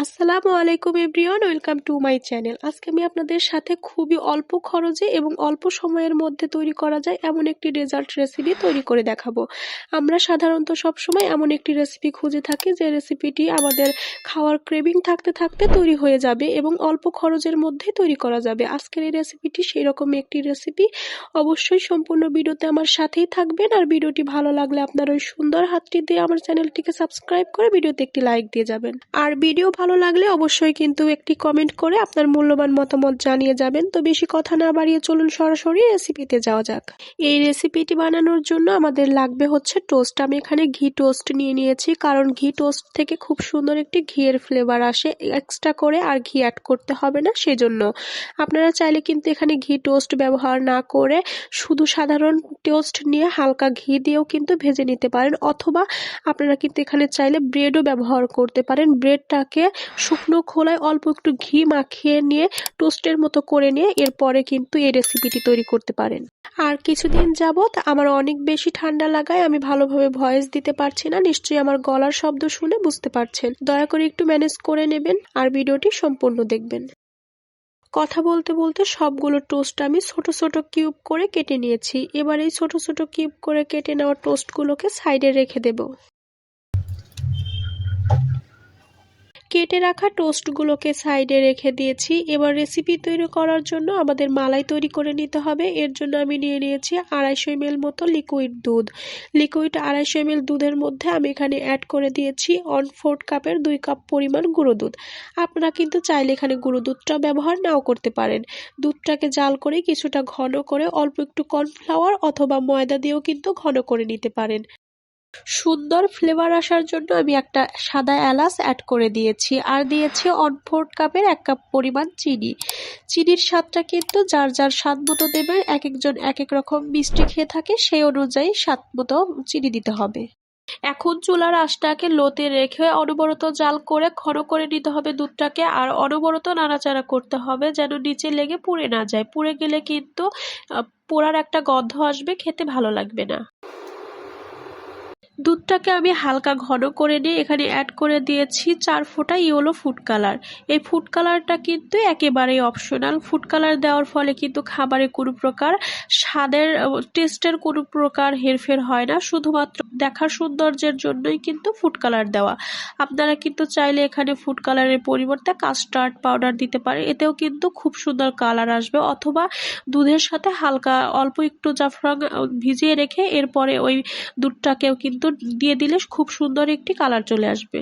আসসালামু আলাইকুম everyone, welcome to my channel. আজকে আমি আপনাদের সাথে খুবই অল্প খরচে এবং অল্প সময়ের মধ্যে তৈরি করা যায় এমন একটি ডেজার্ট রেসিপি তৈরি করে দেখাবো। আমরা সাধারণত সবসময় এমন একটি রেসিপি খুঁজে থাকি যে রেসিপিটি আমাদের খাওয়ার ক্রেভিং থাকতে থাকতে তৈরি হয়ে যাবে এবং অল্প খরচের মধ্যে তৈরি করা যাবে। আজকের এই রেসিপিটি সেই রকমই একটি রেসিপি। অবশ্যই সম্পূর্ণ ভিডিওতে আমার সাথেই থাকবেন, আর ভিডিওটি ভালো লাগলে আপনার ওই সুন্দর হাতটি দিয়ে আমার চ্যানেলটিকে সাবস্ক্রাইব করে ভিডিওতে একটি লাইক দিয়ে যাবেন। আর ভিডিও ভালো লাগলে অবশ্যই কিন্তু একটি কমেন্ট করে আপনার মূল্যবান মতামত জানিয়ে যাবেন। তো বেশি কথা না বাড়িয়ে চলুন সরাসরি রেসিপিতে যাওয়া যাক। এই রেসিপিটি বানানোর জন্য আমাদের লাগবে হচ্ছে টোস্ট। আমি এখানে ঘি টোস্ট নিয়ে নিয়েছি, কারণ ঘি টোস্ট থেকে খুব সুন্দর একটি ঘিয়ের ফ্লেভার আসে, এক্সট্রা করে আর ঘি অ্যাড করতে হবে না। সেজন্য আপনারা চাইলে কিন্তু এখানে ঘি টোস্ট ব্যবহার না করে শুধু সাধারণ টোস্ট নিয়ে হালকা ঘি দিয়েও কিন্তু ভেজে নিতে পারেন, অথবা আপনারা কিন্তু এখানে চাইলে ব্রেডও ব্যবহার করতে পারেন। ব্রেডটাকে শুকনো খোলায় অল্প একটু ঘি মাখিয়ে নিয়ে টোস্টের মতো করে নিয়ে এরপরে কিন্তু এই রেসিপিটি তৈরি করতে পারেন। আর কিছুদিন যাবত আমার অনেক বেশি ঠান্ডা লাগায় আমি ভালোভাবে ভয়েস দিতে পারছি না, নিশ্চয়ই আমার গলার শব্দ শুনে বুঝতে পারছেন। দয়া করে একটু ম্যানেজ করে নেবেন আর ভিডিওটি সম্পূর্ণ দেখবেন। কথা বলতে বলতে সবগুলো টোস্ট আমি ছোট ছোট কিউব করে কেটে নিয়েছি। এবার এই ছোট ছোট কিউব করে কেটে নেওয়া টোস্টগুলোকে সাইডে রেখে দেব। কেটে রাখা টোস্টগুলোকে সাইডে রেখে দিয়েছি। এবার রেসিপি তৈরি করার জন্য আমাদের মালাই তৈরি করে নিতে হবে। এর জন্য আমি নিয়ে নিয়েছি 250 ml মতো লিকুইড দুধ। লিকুইড 250 ml দুধের মধ্যে আমি এখানে অ্যাড করে দিয়েছি 1/4 কাপের 2 কাপ পরিমাণ গুঁড়ো দুধ। আপনারা কিন্তু চাইলে এখানে গুঁড়ো দুধটা ব্যবহার নাও করতে পারেন। দুধটাকে জাল করে কিছুটা ঘন করে অল্প একটু কর্নফ্লাওয়ার অথবা ময়দা দিয়েও কিন্তু ঘন করে নিতে পারেন। সুন্দর ফ্লেভার আসার জন্য আমি একটা সাদা এলাচ অ্যাড করে দিয়েছি, আর দিয়েছি 1/4 কাপের 1 কাপ পরিমাণ চিনি। চিনির স্বাদটা কিন্তু যার যার স্বাদ মতো দেবে, এক একজন এক এক রকম মিষ্টি খেয়ে থাকে, সেই অনুযায়ী স্বাদ মতো চিনি দিতে হবে। এখন চুলার আঁচটাকে লোতে রেখে অনবরত জাল করে ঘন করে নিতে হবে দুধটাকে, আর অনবরত নাড়াচাড়া করতে হবে যেন নিচে লেগে পুড়ে না যায়। পুড়ে গেলে কিন্তু পোড়ার একটা গন্ধ আসবে, খেতে ভালো লাগবে না। দুধটাকে আমি হালকা ঘন করে নিয়ে এখানে অ্যাড করে দিয়েছি 4 ফোঁটা ইয়েলো ফুড কালার। এই ফুড কালারটা কিন্তু একেবারেই অপশনাল। ফুড কালার দেওয়ার ফলে কিন্তু খাবারে কোনো প্রকার স্বাদের টেস্টের কোনো প্রকার হেরফের হয় না, শুধুমাত্র দেখার সৌন্দর্যের জন্যই কিন্তু ফুড কালার দেওয়া। আপনারা কিন্তু চাইলে এখানে ফুড কালারের পরিবর্তে কাস্টার্ড পাউডার দিতে পারেন, এতেও কিন্তু খুব সুন্দর কালার আসবে। অথবা দুধের সাথে হালকা অল্প একটু জাফরান ভিজিয়ে রেখে এরপরে ওই দুধটাকেও কিন্তু দিয়ে দিলে খুব সুন্দর একটি কালার চলে আসবে।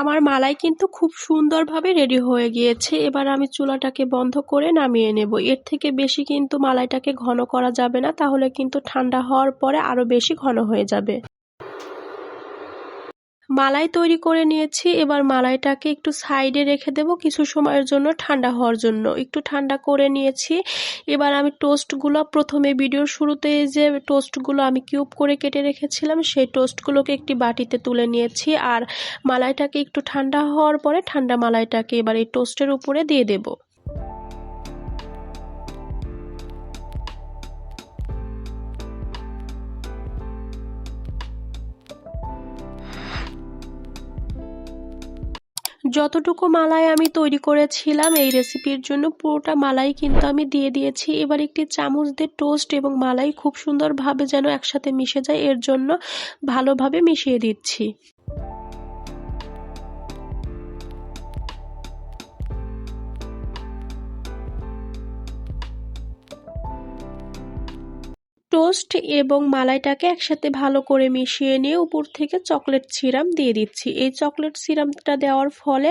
আমার মালাই কিন্তু খুব সুন্দরভাবে রেডি হয়ে গিয়েছে। এবার আমি চুলাটাকে বন্ধ করে নামিয়ে নেব। এর থেকে বেশি কিন্তু মালাইটাকে ঘন করা যাবে না, তাহলে কিন্তু ঠান্ডা হওয়ার পরে আরো বেশি ঘন হয়ে যাবে। মালাই তৈরি করে নিয়েছি। এবার মালাইটাকে একটু সাইডে রেখে দেব কিছু সময়ের জন্য ঠান্ডা হওয়ার জন্য। একটু ঠান্ডা করে নিয়েছি। এবার আমি টোস্টগুলো প্রথমে ভিডিওর শুরুতে যে টোস্টগুলো আমি কিউব করে কেটে রেখেছিলাম সেই টোস্টগুলোকে একটি বাটিতে তুলে নিয়েছি, আর মালাইটাকে একটু ঠান্ডা হওয়ার পরে ঠান্ডা মালাইটাকে এবার এই টোস্টের উপরে দিয়ে দেব। যতটুকু মালাই আমি তৈরি করেছিলাম এই রেসিপির জন্য পুরোটা মালাই কিন্তু আমি দিয়ে দিয়েছি। এবার একটি চামচ দিয়ে টোস্ট এবং মালাই খুব সুন্দরভাবে যেন একসাথে মিশে যায় এর জন্য ভালোভাবে মিশিয়ে দিচ্ছি। টোস্ট এবং মালাইটাকে একসাথে ভালো করে মিশিয়ে নিয়ে উপর থেকে চকলেট সিরাপ দিয়ে দিচ্ছি। এই চকলেট সিরাপটা দেওয়ার ফলে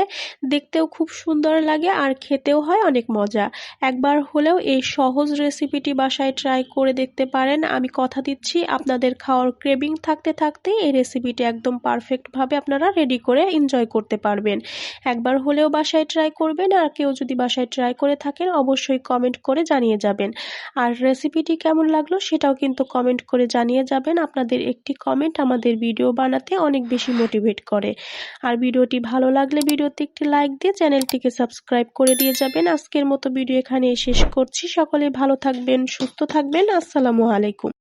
দেখতেও খুব সুন্দর লাগে আর খেতেও হয় অনেক মজা। একবার হলেও এই সহজ রেসিপিটি বাসায় ট্রাই করে দেখতে পারেন। আমি কথা দিচ্ছি আপনাদের খাওয়ার ক্রেভিং থাকতে থাকতে এই রেসিপিটি একদম পারফেক্টভাবে আপনারা রেডি করে এনজয় করতে পারবেন। একবার হলেও বাসায় ট্রাই করবেন, আর কেউ যদি বাসায় ট্রাই করে থাকেন অবশ্যই কমেন্ট করে জানিয়ে যাবেন। আর রেসিপিটি কেমন লাগলো সেটাও সেটাও কিন্তু কমেন্ট করে জানিয়ে যাবেন। আপনাদের একটি কমেন্ট আমাদের ভিডিও বানাতে অনেক বেশি মোটিভেট করে। আর ভিডিওটি ভালো লাগলে ভিডিওতে একটি লাইক দিয়ে চ্যানেলটিকে সাবস্ক্রাইব করে দিয়ে যাবেন। আজকের মতো ভিডিও এখানেই শেষ করছি। সকলে ভালো থাকবেন, সুস্থ থাকবেন। আসসালামু আলাইকুম।